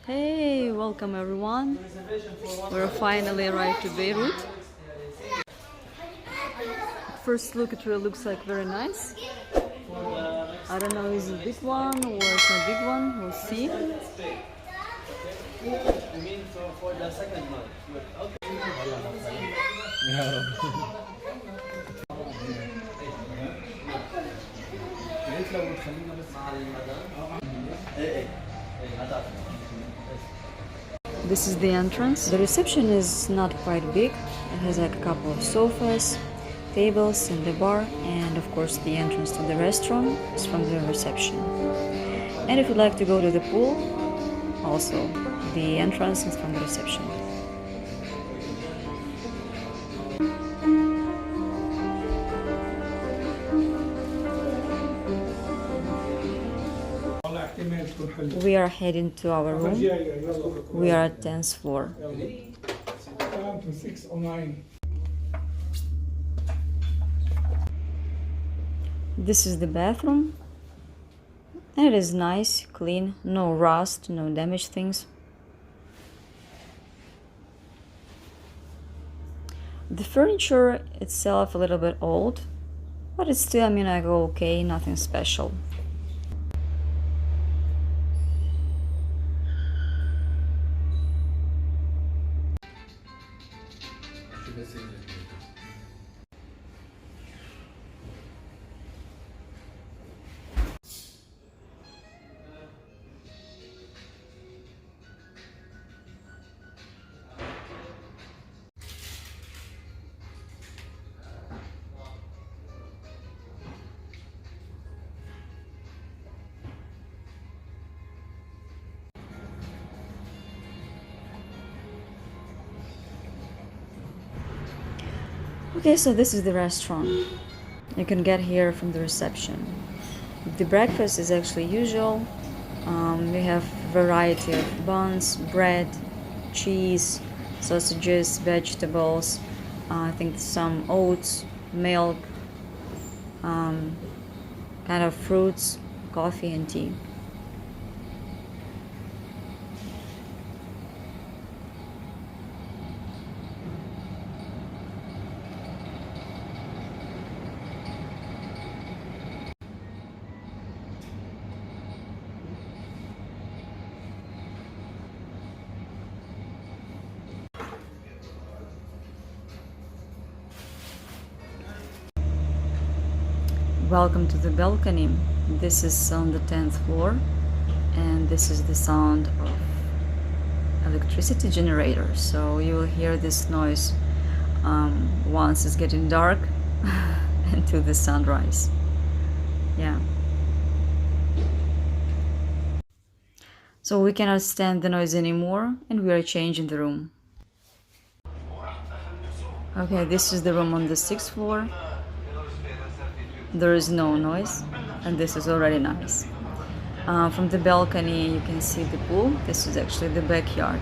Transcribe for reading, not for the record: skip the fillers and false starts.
Hey, welcome everyone. We're finally arrived to Beirut. First look, it really looks like very nice. I don't know, is it a big one or it's not a big one? We'll see. For the second month. This is the entrance. The reception is not quite big. It has like a couple of sofas, tables, and the bar, and of course the entrance to the restaurant is from the reception. And if you'd like to go to the pool, also the entrance is from the reception. We are heading to our room. We are at 10th floor. This is the bathroom. And it is nice, clean, no rust, no damaged things. The furniture itself a little bit old, but it's still, I go okay, nothing special. Okay, so this is the restaurant. You can get here from the reception. The breakfast is actually usual. We have variety of buns, bread, cheese, sausages, vegetables, I think some oats, milk, kind of fruits, coffee and tea. Welcome to the balcony. This is on the 10th floor, and this is the sound of electricity generator. So you will hear this noise once it's getting dark until the sunrise. Yeah. So we cannot stand the noise anymore, and we are changing the room. Okay, this is the room on the 6th floor. There is no noise, and this is already nice. From the balcony you can see the pool. This is actually the backyard.